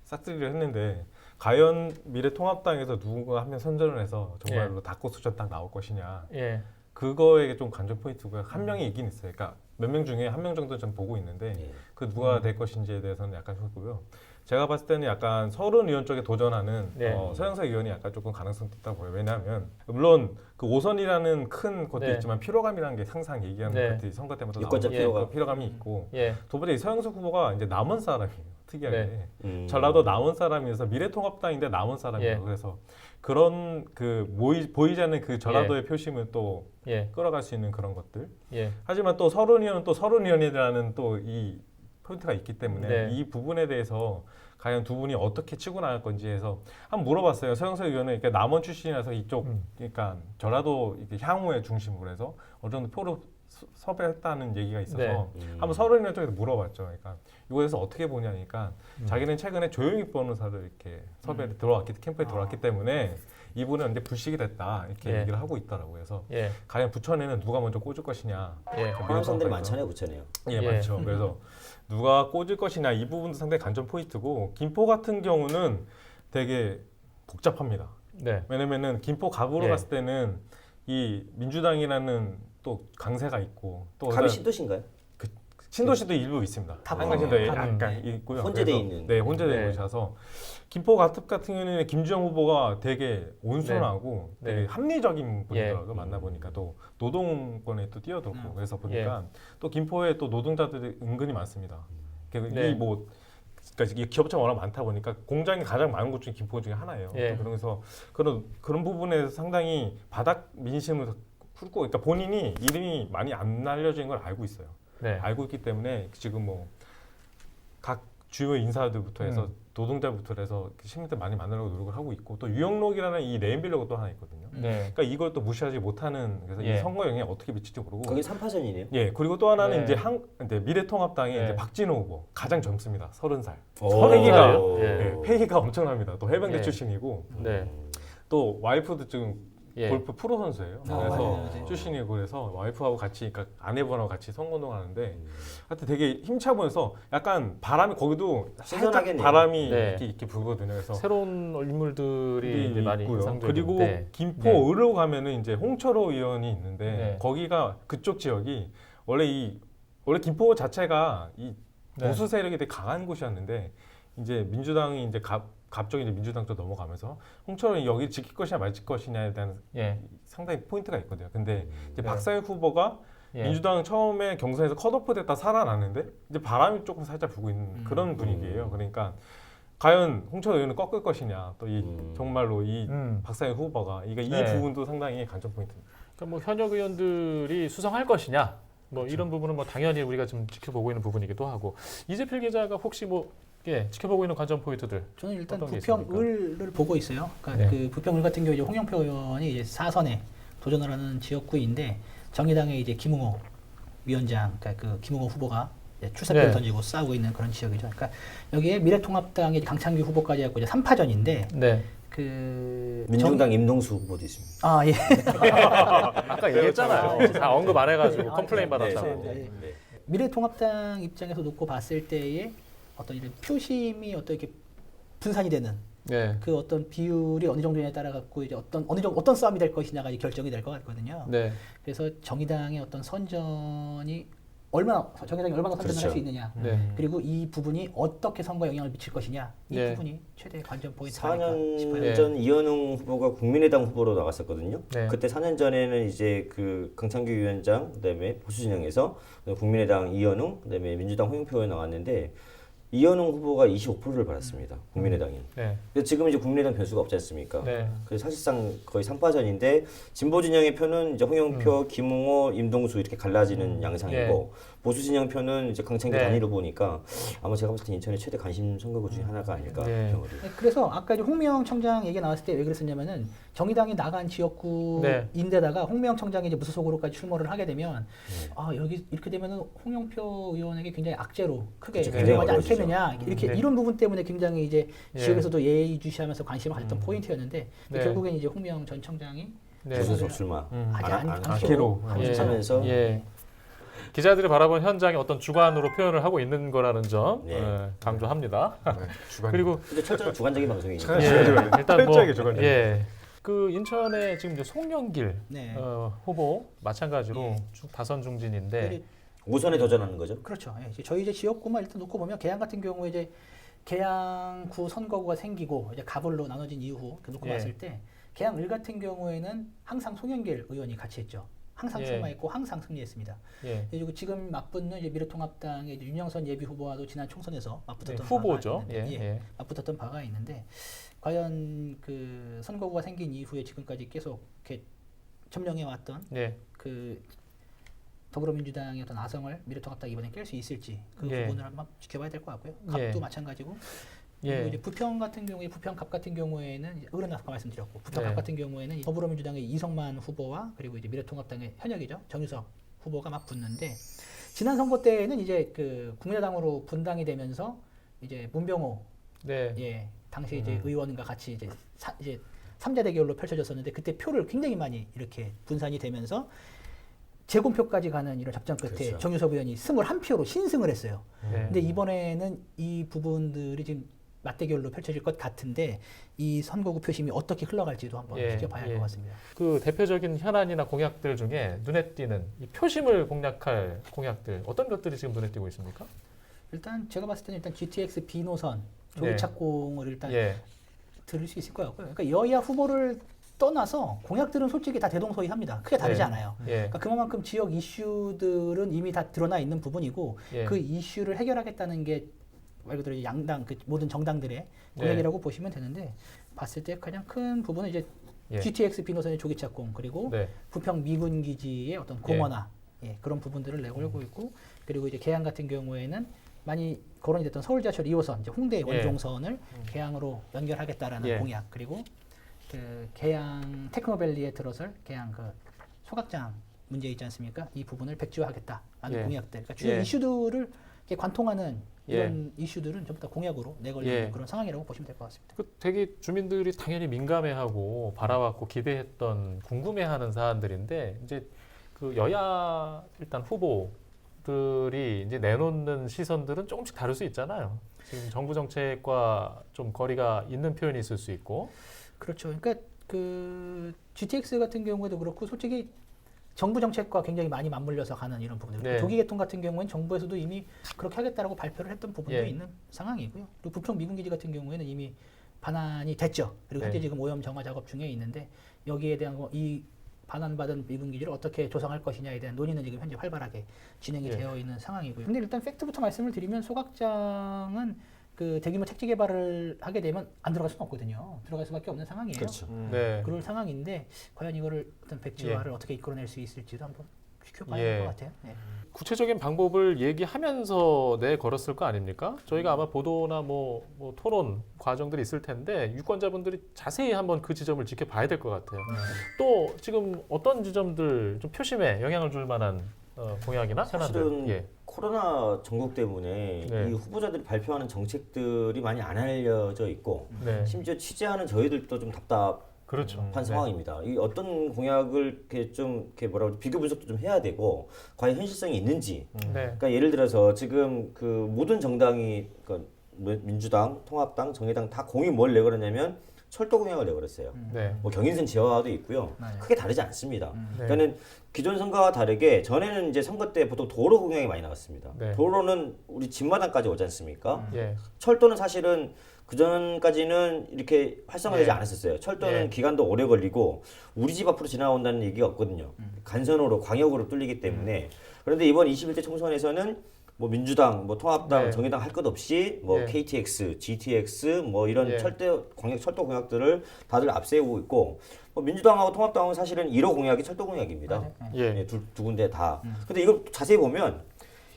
싹쓸이를 했는데 과연 미래통합당에서 누군가 한 명 선전을 해서 정말로 닭고수전 딱 나올 것이냐. 예. 그거에 좀 관전 포인트고요. 한 명이 있긴 있어요. 그러니까 몇 명 중에 한 명 정도 좀 보고 있는데 그 누가 될 것인지에 대해서는 약간 싶고요. 제가 봤을 때는 약간 서른 의원 쪽에 도전하는 네. 서영석 의원이 약간 조금 가능성이 있다고 보여요. 왜냐하면 물론 그 5선이라는 큰 것도 네. 있지만 피로감이라는 게 항상 얘기하는 네. 것들이 선거 때마다 유권자 나오는 피로감. 이 있고 예. 두 번째 이 서영석 후보가 이제 남원 사람이에요. 특이하게 네. 전라도 남원 사람이어서 미래통합당인데 남원 사람이에요. 예. 그래서 그런 그 보이지 않는 그 전라도의 표심을 또 예. 끌어갈 수 있는 그런 것들. 예. 하지만 또 서른 의원은 또 서른 의원이라는 또 이 포인트가 있기 때문에 네. 이 부분에 대해서 과연 두 분이 어떻게 치고 나갈 건지 해서 한번 물어봤어요. 서영석 의원은 그러니까 남원 출신이라서 이쪽 그러니까 전라도 이렇게 향후에 중심으로 해서 어느 정도 표를 섭외했다는 얘기가 있어서 네. 한번 서른 의원 쪽에서 물어봤죠. 그러니까 이거에서 어떻게 보냐니까 자기는 최근에 조영익 변호사를 이렇게 섭외를 캠프에 들어왔기 때문에 이분은 이제 불식이 됐다 이렇게 예. 얘기를 하고 있더라고요. 그래서 예. 과연 부천에는 누가 먼저 꽂을 것이냐. 예. 호남선들이 많잖아요, 부천에요. 예, 예. 많죠. 그래서 누가 꽂을 것이냐 이 부분도 상당히 관전 포인트고 김포 같은 경우는 되게 복잡합니다. 네. 왜냐면은 김포 갑으로 예. 갔을 때는 이 민주당이라는 또 강세가 있고 또 갑이 신도시인가요? 신도시도 일부 있습니다. 다 한강신도에 다 약간 있네. 있고요. 혼재돼 그래서 있는. 네, 혼재된 네. 곳이라서 김포 같은 경우에는 김주영 후보가 되게 온순하고 네. 되게 네. 합리적인 분이더라고요. 만나보니까 또 노동권에 또 뛰어들고 그래서 보니까 또 김포에 또 노동자들이 은근히 많습니다. 네. 그러니까 이 기업체가 워낙 많다 보니까 공장이 가장 많은 곳 중에 김포 중에 하나예요. 예. 그래서 그런 부분에서 상당히 바닥 민심을 풀고, 그러니까 본인이 이름이 많이 안 알려진 걸 알고 있어요. 네. 알고 있기 때문에 지금 뭐 각 주요 인사들부터 해서 노동자부터 해서 시민들 많이 만나려고 노력을 하고 있고 또 유영록이라는 이 네임빌러가 또 하나 있거든요. 네. 그러니까 이걸 또 무시하지 못하는 그래서 예. 이 선거 영향이 어떻게 미칠지 모르고. 거기 3파전이네요. 예, 그리고 또 하나는 네. 이제 미래통합당의 네. 이제 박진호 후보 가장 젊습니다. 30살. 오. 폐기가 예. 예, 폐기가 엄청납니다. 또 해병대 예. 출신이고 네. 또 와이프도 지금 예. 골프 프로 선수예요. 아, 그래서 맞아요. 출신이고 그래서 와이프하고 같이 그러니까 아내분하고 같이 선거운동을 하는데 하여튼 되게 힘차 보여서 약간 바람이 거기도 살짝 신선하겠네요. 바람이 네. 이렇게 불거든요. 그래서 새로운 인물들이 이제 많이 있고요. 인상적이고 그리고 네. 김포의로 가면은 이제 홍철호 의원이 있는데 네. 거기가 그쪽 지역이 원래 김포 자체가 이 네. 보수 세력이 되게 강한 곳이었는데 이제 민주당이 이제 갑자기 이제 민주당 쪽 넘어가면서 홍철호는 여기 지킬 것이냐 말질 것이냐에 대한 예. 상당히 포인트가 있거든요. 근데 이제 네. 박사일 후보가 예. 민주당 처음에 경선에서 컷오프 됐다 살아났는데 이제 바람이 조금 살짝 불고 있는 그런 분위기예요. 그러니까 과연 홍철호 의원을 꺾을 것이냐 또 이 정말로 이 박사일 후보가 이 네. 부분도 상당히 관전 포인트입니다. 그러니까 뭐 현역 의원들이 수성할 것이냐 뭐 이런 부분은 뭐 당연히 우리가 좀 지켜보고 있는 부분이기도 하고 이재필 기자가 혹시 뭐 지켜보고 있는 관전 포인트들 저는 일단 어떤 게 부평을을 보고 있어요. 그러니까 네. 그 부평을 같은 경우 이제 홍영표 의원이 이제 4선에 도전을 하는 지역구인데 정의당의 이제 김웅호 위원장, 그러니까 그 김웅호 후보가 이제 출사표를 네. 던지고 싸우고 있는 그런 지역이죠. 그러니까 여기에 미래통합당의 강창규 후보까지 하고 이제 3파전인데 네. 그 민중당 임동수 후보도 있습니다. 아 예. 아까 얘기했잖아요. 다 언급 안 해가지고 컴플레인 받았다고. 네. 미래통합당 입장에서 놓고 봤을 때의 어떤 이런 표심이 어떤 이렇게 분산이 되는 네. 그 어떤 비율이 어느 정도냐에 따라 갖고 이제 어떤 싸움이 될 것이냐가 이제 결정이 될 것 같거든요. 네. 그래서 정의당의 어떤 정의당이 얼마나 선전을 그렇죠. 할 수 있느냐. 네. 그리고 이 부분이 어떻게 선거에 영향을 미칠 것이냐. 이 네. 부분이 최대 관전 포인트가 아닐까 4년 싶어요. 네. 전 이현웅 후보가 국민의당 후보로 나갔었거든요. 네. 그때 4년 전에는 이제 그 강창규 위원장, 그다음에 보수 진영에서 국민의당 이현웅, 그다음에 민주당 홍영표 의원 나왔는데 이현웅 후보가 25%를 받았습니다. 국민의당이. 네. 그래서 지금 이제 국민의당 변수가 없지 않습니까? 네. 그래서 사실상 거의 3파전인데 진보 진영의 표는 이제 홍영표, 김웅호, 임동수 이렇게 갈라지는 양상이고 보수 진영 표는 이제 강창규 네. 단위로 보니까 아마 제가 봤을 때 인천의 최대 관심 선거구 중에 하나가 아닐까 네. 생각이. 네, 그래서 아까 이제 홍명 청장 얘기 나왔을 때 왜 그랬었냐면은 정의당이 나간 지역구인데다가 홍명 청장이 이제 무소속으로까지 출마를 하게 되면 아 여기 이렇게 되면은 홍영표 의원에게 굉장히 악재로 크게 그렇죠. 작용하지 굉장히 않겠느냐 이렇게 네. 이런 부분 때문에 굉장히 이제 예. 지역에서도 예의주시하면서 관심을 가졌던 포인트였는데 네. 결국엔 이제 홍명 전 청장이 네. 무소속 출마 하지 않기로 않기로 하면서 예. 기자들이 바라본 현장의 어떤 주관으로 표현을 하고 있는 거라는 점 네. 강조합니다. 주관. 그리고 근데 철저한 주관적인 방송이니까. 참- 예, 주관적이죠. 일단 뭐 철저하게 주관적이죠. 예. 그 인천에 지금 이제 송영길 네. 후보 마찬가지로 예. 다선 중진인데 그리- 5선에 도전하는 거죠. 그렇죠. 예, 저희 이제 지역구만 일단 놓고 보면 계양 같은 경우에 이제 계양구 선거구가 생기고 이제 가불로 나눠진 이후 놓고 예. 봤을 때 계양을 같은 경우에는 항상 송영길 의원이 같이 했죠. 항상 예. 출마했고 항상 승리했습니다. 예. 그리고 지금 맞붙는 이제 미래통합당의 이제 윤영선 예비 후보와도 지난 총선에서 맞붙었던 네, 바가 후보죠. 있는데, 예, 예. 맞붙었던 바가 있는데 과연 그 선거구가 생긴 이후에 지금까지 계속 이렇게 점령해 왔던 예. 그 더불어민주당의 어떤 아성을 미래통합당 이번에 깰 수 있을지 그 예. 부분을 한번 지켜봐야 될 것 같고요. 갑도 예. 마찬가지고 그리고 예. 이제 부평 같은 경우에 부평갑 같은 경우에는 이제 어른 아까 말씀드렸고 부평갑 네. 같은 경우에는 더불어민주당의 이성만 후보와 그리고 이제 미래통합당의 현역이죠 정유석 후보가 막 붙는데 지난 선거 때에는 이제 그 국민의당으로 분당이 되면서 이제 문병호 네. 예 당시 이제 의원과 같이 이제 이제 3자 대결로 펼쳐졌었는데 그때 표를 굉장히 많이 이렇게 분산이 되면서 재검표까지 가는 이런 접전 끝에 그렇죠. 정유섭 의원이 21표로 신승을 했어요. 네. 근데 이번에는 이 부분들이 지금 맞대결로 펼쳐질 것 같은데 이 선거구 표심이 어떻게 흘러갈지도 한번 예, 지켜봐야 할 예. 것 같습니다. 그 대표적인 현안이나 공약들 중에 눈에 띄는 이 표심을 공략할 공약들 어떤 것들이 지금 눈에 띄고 있습니까? 일단 제가 봤을 때는 일단 GTX B 노선 네. 조기착공을 일단 예. 들을 수 있을 것 같고요. 그러니까 여야 후보를 떠나서 공약들은 솔직히 다 대동소이합니다. 크게 다르지 네. 않아요. 예. 그러니까 그만큼 지역 이슈들은 이미 다 드러나 있는 부분이고 예. 그 이슈를 해결하겠다는 게 말 그대로 양당 그 모든 정당들의 공약이라고 보시면 되는데 봤을 때 가장 큰 부분은 이제 예. GTX B 노선의 조기 착공 그리고 네. 부평 미군 기지의 어떤 공원화 예, 그런 부분들을 내걸고 있고 그리고 이제 계양 같은 경우에는 많이 거론이 됐던 서울 지하철 2호선 이제 홍대 원종선을 계양으로 연결하겠다라는 예. 공약 그리고 그 계양 테크노밸리에 들어설 계양 그 소각장 문제 있지 않습니까? 이 부분을 백지화하겠다라는 예. 공약들. 그러니까 주요 예. 이슈들을 이렇게 관통하는 예. 이런 이슈들은 전부 다 공약으로 내걸리는 예. 그런 상황이라고 보시면 될 것 같습니다. 그 되게 주민들이 당연히 민감해하고 바라왔고 기대했던 궁금해하는 사안들인데 이제 그 여야 일단 후보들이 이제 내놓는 시선들은 조금씩 다를 수 있잖아요. 지금 정부 정책과 좀 거리가 있는 표현이 있을 수 있고. 그렇죠. 그러니까 그 GTX 같은 경우에도 그렇고 솔직히 정부 정책과 굉장히 많이 맞물려서 가는 이런 부분들. 네. 조기 개통 같은 경우에는 정부에서도 이미 그렇게 하겠다라고 발표를 했던 부분도 예. 있는 상황이고요. 그리고 부평 미군기지 같은 경우에는 이미 반환이 됐죠. 그리고 현재 네. 지금 오염 정화 작업 중에 있는데 여기에 대한 이 반환받은 미군기지를 어떻게 조성할 것이냐에 대한 논의는 지금 현재 활발하게 진행이 예. 되어 있는 상황이고요. 근데 일단 팩트부터 말씀을 드리면 소각장은 그 대규모 택지 개발을 하게 되면 안 들어갈 수는 없거든요. 들어갈 수밖에 없는 상황이에요. 그렇죠. 네. 그럴 상황인데 과연 이거를 어떤 백지화를 어떻게 이끌어낼 수 있을지도 한번 지켜봐야 예. 될 것 같아요. 네. 구체적인 방법을 얘기하면서 내걸었을 거 아닙니까? 저희가 아마 보도나 뭐 토론 과정들이 있을 텐데 유권자분들이 자세히 한번 그 지점을 지켜봐야 될 것 같아요. 또 지금 어떤 지점들 좀 표심에 영향을 줄 만한 공약이나 현안들. 사실은 예. 코로나 전국 때문에 네. 이 후보자들이 발표하는 정책들이 많이 안 알려져 있고 네. 심지어 취재하는 저희들도 좀 답답한 그렇죠. 상황입니다. 이 어떤 공약을 이렇게 좀 이렇게 뭐라고 그러지? 비교 분석도 좀 해야 되고 과연 현실성이 있는지. 네. 그러니까 예를 들어서 지금 그 모든 정당이 그러니까 민주당, 통합당, 정의당 다 공이 뭘 내걸었냐면 철도 공약을 내걸었어요. 네. 뭐 경인선 지하화도 있고요. 맞아요. 크게 다르지 않습니다. 네. 그러니까는 기존 선거와 다르게 전에는 이제 선거 때 보통 도로 공약이 많이 나왔습니다. 네. 도로는 우리 집마당까지 오지 않습니까? 예. 철도는 사실은 그 전까지는 이렇게 활성화되지 예. 않았었어요. 철도는 예. 기간도 오래 걸리고 우리 집 앞으로 지나온다는 얘기가 없거든요. 간선으로 광역으로 뚫리기 때문에. 그런데 이번 21대 총선에서는 뭐 민주당, 뭐 통합당, 네. 정의당 할 것 없이 뭐 예. KTX, GTX 뭐 이런 예. 철도 공약들을 다들 앞세우고 있고 뭐 민주당하고 통합당은 사실은 1호 공약이 철도 공약입니다. 예. 예, 두 군데 다. 근데 이걸 자세히 보면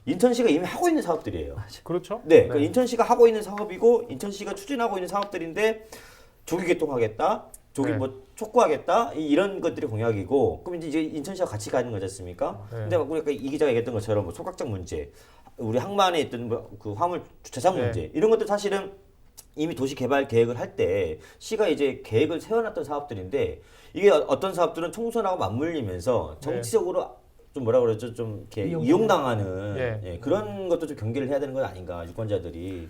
인천시가 이미 하고 있는 사업들이에요. 그렇죠? 네, 그러니까 인천시가 하고 있는 사업이고 인천시가 추진하고 있는 사업들인데 조기 개통하겠다, 조기 네. 뭐 촉구하겠다 이런 것들이 공약이고 그럼 이제 인천시와 같이 가는 거지 않습니까? 네. 근데 막 우리가 이 기자가 얘기했던 것처럼 뭐 소각장 문제, 우리 항만에 있던 그 화물 주차장 네. 문제 이런 것들 사실은 이미 도시 개발 계획을 할 때 시가 이제 계획을 세워놨던 사업들인데 이게 어떤 사업들은 총선하고 맞물리면서 정치적으로 좀 뭐라 그러죠? 좀 이렇게 이용당하는 예. 예, 그런 것도 좀 경계를 해야 되는 건 아닌가 유권자들이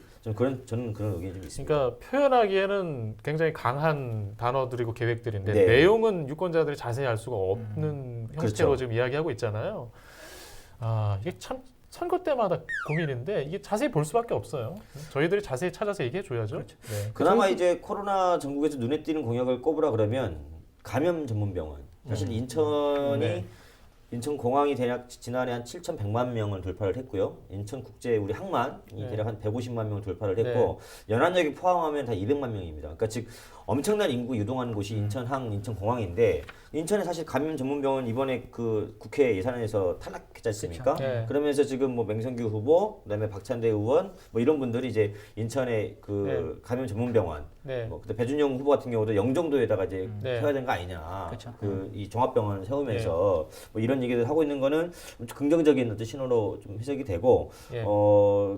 저는 그런 의견이 좀 있습니다. 그러니까 표현하기에는 굉장히 강한 단어들이고 계획들인데 네. 내용은 유권자들이 자세히 알 수가 없는 형태로 그렇죠. 지금 이야기하고 있잖아요. 아 이게 참 선거 때마다 고민인데 이게 자세히 볼 수밖에 없어요. 저희들이 자세히 찾아서 얘기해 줘야죠. 네. 그나마 이제 코로나 전국에서 눈에 띄는 공약을 꼽으라 그러면 감염 전문 병원. 사실 인천이 네. 인천공항이 대략 지난해 한 7,100만 명을 돌파를 했고요. 인천국제 우리 항만이 네. 대략 한 150만 명을 돌파를 했고 연안역이 포함하면 다 200만 명입니다. 그러니까 즉 엄청난 인구 유동하는 곳이 인천항, 인천공항인데 인천에 사실 감염 전문병원 이번에 그 국회 예산안에서 탈락했지 않습니까? 그쵸. 네. 그러면서 지금 뭐 맹성규 후보, 그다음에 박찬대 의원 뭐 이런 분들이 이제 인천에 그 감염 전문병원 네. 뭐 그때 배준영 후보 같은 경우도 영종도에다가 이제 네. 세워야 되는 거 아니냐. 그쵸. 그 이 종합병원을 세우면서 뭐 이런 얘기를 하고 있는 거는 긍정적인 어떤 신호로 좀 해석이 되고 예.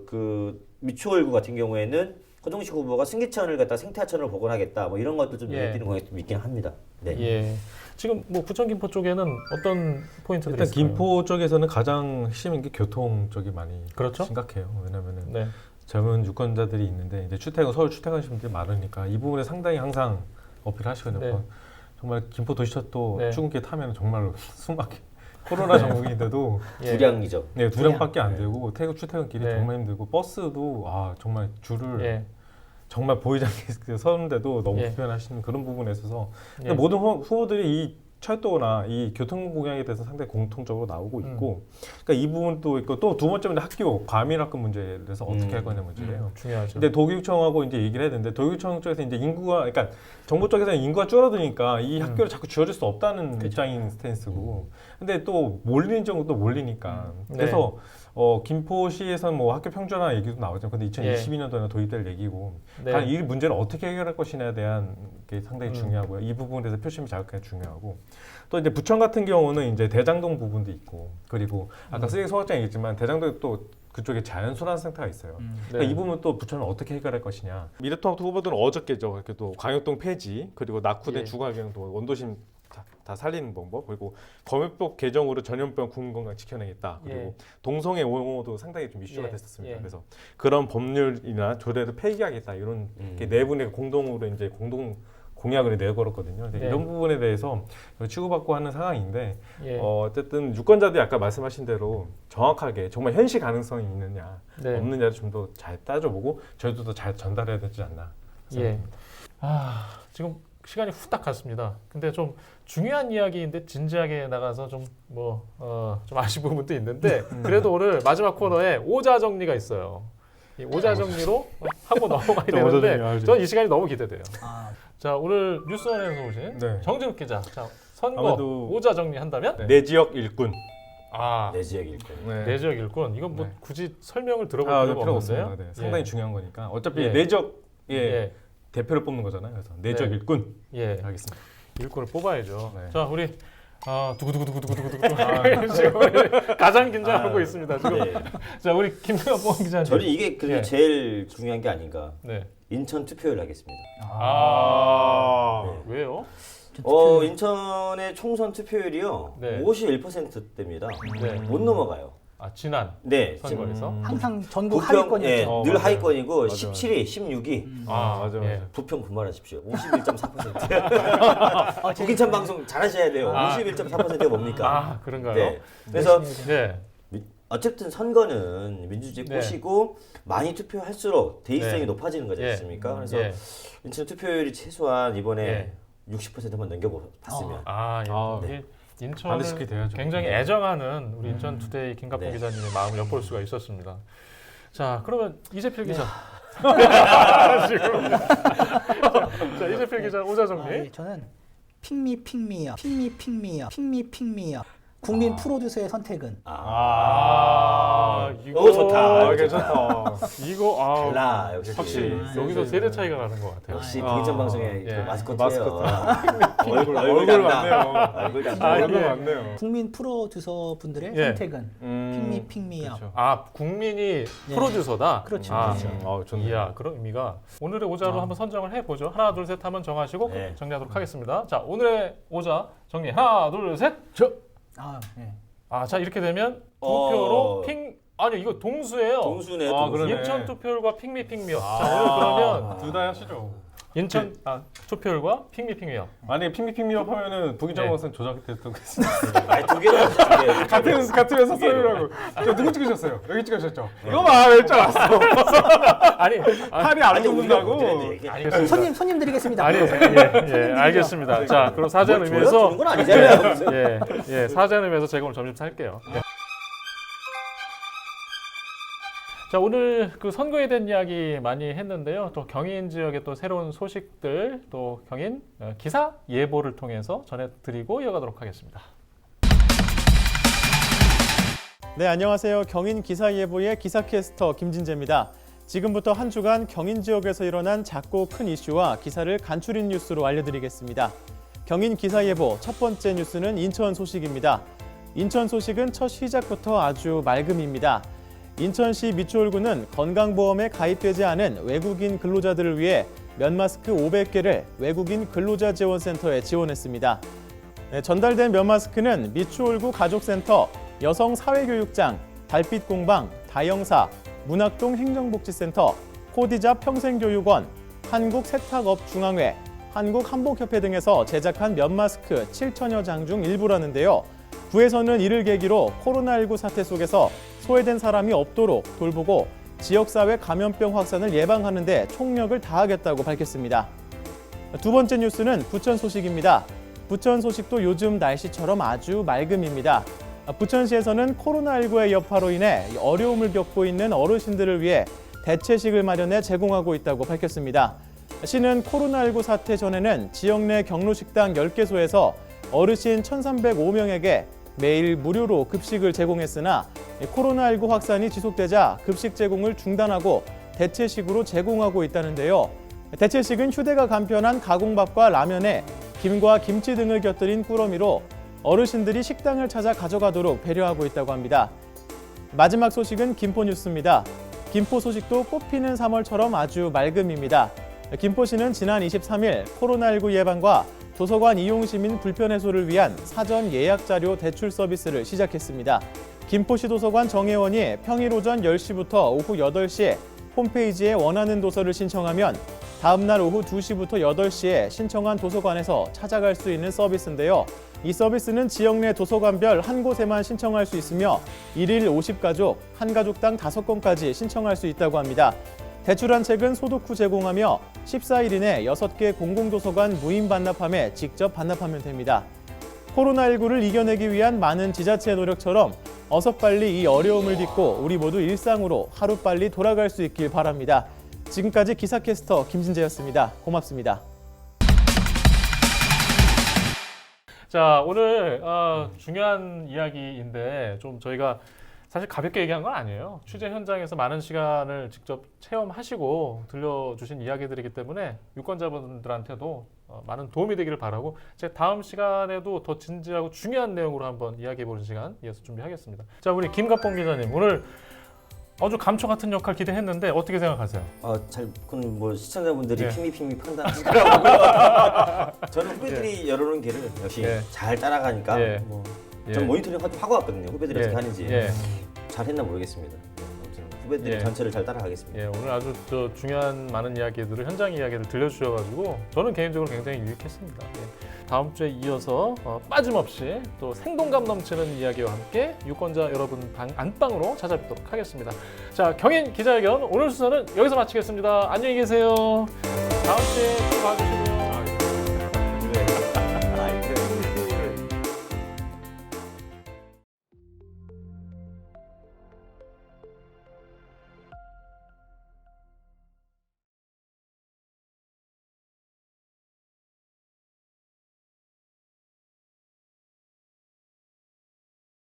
그 미추홀구 같은 경우에는 허정식 후보가 승기천을 갖다 생태하천으로 복원하겠다 뭐 이런 것도 좀 눈에 예. 띄는 공약이 좀 있긴 합니다. 네. 예. 지금 뭐 부천 김포 쪽에는 어떤 포인트들이 일단 있을까요? 김포 쪽에서는 가장 핵심인 게 교통 쪽이 많이 그렇죠. 심각해요. 왜냐면은 네. 젊은 유권자들이 있는데 이제 서울 출퇴근하시는 분들이 많으니까 이 부분에 상당히 항상 어필하시거든요. 네. 정말 김포 도시철도 네. 출근길 타면 정말 숨막혀. 코로나 전국인데도 예. 두량이죠. 네, 두량밖에 안 되고 출퇴근길이 네. 정말 힘들고 버스도 정말 줄을 예. 정말 보이지 않게 서는데도 너무 예. 불편하시는 그런 부분에 있어서 근데 예. 모든 후보들이 이 철도나 이 교통 공약에 대해서 상당히 공통적으로 나오고 있고 그러니까 이 부분도 있고 또 두 번째는 학교 과밀학급 문제에 대해서 어떻게 할 거냐 문제예요. 중요하죠. 근데 도교육청하고 이제 얘기를 해야 되는데 도교육청 쪽에서 이제 그러니까 정부 쪽에서는 인구가 줄어드니까 이 학교를 자꾸 지어줄 수 없다는 입장인 스탠스고 근데 또 몰리는 정도 몰리니까 네. 그래서 김포시에서는 뭐 학교 평준화 얘기도 나오죠. 근데 2022년도에 도입될 얘기고 네. 과연 이 문제를 어떻게 해결할 것이냐에 대한 게 상당히 음. 중요하고요. 이 부분에 대해서 표심이 자극하기 중요하고 또 이제 부천 같은 경우는 이제 대장동 부분도 있고 그리고 아까 쓰레기 소각장 얘기했지만 대장동에 또 그쪽에 자연 순환 센터가 있어요. 그러니까 이 부분 또 부천은 어떻게 해결할 것이냐. 미래통합 후보들은 어저께죠. 이렇게 또 광역동 폐지 그리고 낙후된 예. 주거환경도 원도심 다 살리는 방법 그리고 검역법 개정으로 전염병 국민건강 지켜내겠다. 그리고 예. 동성애 옹호도 상당히 좀 이슈가 예. 됐었습니다. 예. 그래서 그런 법률이나 조례를 폐기하겠다 이런 네 분의 공동으로 이제 공동 공약을 내걸었거든요. 근데 네. 이런 부분에 대해서 치고받고 하는 상황인데 예. 어쨌든 유권자들이 아까 말씀하신 대로 정확하게 정말 현실 가능성이 있느냐 네. 없느냐를 좀 더 잘 따져보고 저희도 더 잘 전달해야 되지 않나 예. 생각합니다. 지금 시간이 후딱 갔습니다. 근데 좀 중요한 이야기인데 진지하게 나가서 좀 아쉬운 부분도 있는데 그래도 오늘 마지막 코너에 오자 정리가 있어요. 이 오자 정리로 하고 넘어가야 또 오자 정리, 되는데 저는 이 시간이 너무 기대돼요. 아, 자 오늘 뉴스원에서 오신 네. 정진욱 기자. 자 선거 아무래도 오자 정리한다면 내 지역 일꾼. 내 지역 일꾼. 내 지역 일꾼. 이건 뭐 네. 굳이 설명을 들어볼 네, 필요가 필요 없는데요. 없습니다. 네, 상당히 중요한 거니까 어차피 예. 내 지역의 예. 대표를 뽑는 거잖아요. 그래서 내 지역 네. 일꾼 예. 하겠습니다. 일꾼을 뽑아야죠. 네. 자 우리 두구두구두구두구두구두구 지금 우리 가장 긴장하고 있습니다. 지금 네. 자 우리 김경범 기자님. 저는 이게 그래도 예. 제일 중요한 게 아닌가. 네. 인천 투표율 하겠습니다. 아 왜요? 인천의 총선 투표율이요. 네. 51%대입니다. 네. 못 넘어가요. 지난 네, 선거에서. 항상 전국 부평 하위권이었죠. 예, 늘 맞아요. 하위권이고 맞아요. 17위, 16위. 맞아. 예. 부평 분발하십시오. 51.4%. 어, 국인천 방송 잘하셔야 돼요. 51.4%가 뭡니까? 그런가요? 네. 그래서 네. 어쨌든 선거는 민주주의 네. 꽃이고 많이 투표할수록 대의성이 네. 높아지는 거지 예. 않습니까? 그래서 예. 인천 투표율이 최소한 이번에 예. 60%만 넘겨봤으면 예. 아, 이 인천을 반드시 그렇게 돼야죠. 굉장히 네. 애정하는 우리 인천 투데이 김갑봉 네. 기자님의 마음을 엿볼 수가 있었습니다. 자, 그러면 이재필 기자. 지금. 자, 이재필 기자 오자 정리. 예, 저는 핑미요. 국민 프로듀서의 선택은 이거 오, 좋다. 괜찮다. 이거 달라 역시. 확실히 아, 여기서 세대 차이가 나는 것 같아요. 역시 아, 국인천 방송의 예. 그 마스코트예요. 마스코트. 얼굴 얼굴 담당. 맞네요. 얼굴 아, 담당. 얼굴 예. 맞네요. 국민 프로듀서 분들의 예. 선택은 핑미요. 그렇죠. 국민이 네. 프로듀서다. 그렇죠. 아, 그렇죠. 이야, 그런 의미가 오늘의 오자로 한번 선정을 해보죠. 하나, 둘, 셋 하면 정하시고 네. 정리하도록 하겠습니다. 자, 오늘의 오자 정리. 하나, 둘, 셋. 예. 자, 이렇게 되면 투표로 어. 아니 이거 동수예요. 동수네. 아, 동수. 그러네. 인천 투표율과 핑미요. 자, 오늘 그러면 둘 다 하시죠. 인천 투표율과 핑미요. 만약에 핑미핑미업 하면은 부기장 네. 원선 조작됐던 거 있어요. 아니 두 개로 하죠, 두 개. 같은 회사 서류라고. 저 누구 찍으셨어요? 여기 찍으셨죠? 이거 봐, 왜 알았어? 아니, 팔이 안 아니 우리가 붙는다고. 문제인데 얘기. 아니, 손님 드리겠습니다. 아니, 알겠습니다. 자, 그럼 사죄는 뭘 의미에서 주는 건 아니잖아요. 사죄는 의미에서 제가 오늘 점심 살게요. 네. 자, 오늘 그 선거에 대한 이야기 많이 했는데요. 또 경인 지역의 또 새로운 소식들, 또 경인 기사 예보를 통해서 전해드리고 이어가도록 하겠습니다. 네, 안녕하세요. 경인 기사예보의 기사캐스터 김진재입니다. 지금부터 한 주간 경인 지역에서 일어난 작고 큰 이슈와 기사를 간추린 뉴스로 알려드리겠습니다. 경인 기사예보 첫 번째 뉴스는 인천 소식입니다. 인천 소식은 첫 시작부터 아주 맑음입니다. 인천시 미추홀구는 건강보험에 가입되지 않은 외국인 근로자들을 위해 면마스크 500개를 외국인 근로자지원센터에 지원했습니다. 네, 전달된 면마스크는 미추홀구 가족센터, 여성사회교육장, 달빛공방, 다영사, 문학동 행정복지센터, 코디잡 평생교육원, 한국세탁업중앙회, 한국한복협회 등에서 제작한 면마스크 7천여 장 중 일부라는데요. 구에서는 이를 계기로 코로나19 사태 속에서 소외된 사람이 없도록 돌보고 지역사회 감염병 확산을 예방하는 데 총력을 다하겠다고 밝혔습니다. 두 번째 뉴스는 부천 소식입니다. 부천 소식도 요즘 날씨처럼 아주 맑음입니다. 부천시에서는 코로나19의 여파로 인해 어려움을 겪고 있는 어르신들을 위해 대체식을 마련해 제공하고 있다고 밝혔습니다. 시는 코로나19 사태 전에는 지역 내 경로식당 10개소에서 어르신 1,305명에게 매일 무료로 급식을 제공했으나 코로나19 확산이 지속되자 급식 제공을 중단하고 대체식으로 제공하고 있다는데요. 대체식은 휴대가 간편한 가공밥과 라면에 김과 김치 등을 곁들인 꾸러미로 어르신들이 식당을 찾아 가져가도록 배려하고 있다고 합니다. 마지막 소식은 김포 뉴스입니다. 김포 소식도 꽃피는 3월처럼 아주 맑음입니다. 김포시는 지난 23일 코로나19 예방과 도서관 이용 시민 불편 해소를 위한 사전 예약 자료 대출 서비스를 시작했습니다. 김포시 도서관 정회원이 평일 오전 10시부터 오후 8시에 홈페이지에 원하는 도서를 신청하면 다음 날 오후 2시부터 8시에 신청한 도서관에서 찾아갈 수 있는 서비스인데요. 이 서비스는 지역 내 도서관별 한 곳에만 신청할 수 있으며 1일 50가족, 한 가족당 5건까지 신청할 수 있다고 합니다. 대출한 책은 소독 후 제공하며 14일 이내 6개 공공도서관 무인 반납함에 직접 반납하면 됩니다. 코로나19를 이겨내기 위한 많은 지자체의 노력처럼 어서 빨리 이 어려움을 딛고 우리 모두 일상으로 하루빨리 돌아갈 수 있길 바랍니다. 지금까지 기사캐스터 김진재였습니다. 고맙습니다. 자, 오늘 중요한 이야기인데 좀 저희가 사실 가볍게 얘기한 건 아니에요. 취재 현장에서 많은 시간을 직접 체험하시고 들려주신 이야기들이기 때문에 유권자분들한테도 많은 도움이 되기를 바라고 제가 다음 시간에도 더 진지하고 중요한 내용으로 한번 이야기해보는 시간 이어서 준비하겠습니다. 자, 우리 김갑봉 기자님 오늘 아주 감초 같은 역할 기대했는데 어떻게 생각하세요? 그건 뭐 시청자분들이 예. 핑미 판단하실 거라고요. 저는 후배들이 열어놓은 길을 역시 예. 잘 따라가니까 예. 뭐 예. 전 모니터링 하고 왔거든요. 후배들이 어떻게 하는지. 예. 잘했나 모르겠습니다. 네, 아무튼 후배들이 예. 전체를 잘 따라가겠습니다. 예, 오늘 아주 중요한 많은 이야기들을 현장 이야기를 들려주셔가지고 저는 개인적으로 굉장히 유익했습니다. 예. 다음 주에 이어서 빠짐없이 또 생동감 넘치는 이야기와 함께 유권자 여러분 안방으로 찾아뵙도록 하겠습니다. 자, 경인 기자회견 오늘 순서는 여기서 마치겠습니다. 안녕히 계세요. 다음 주에 또 봐주시고요.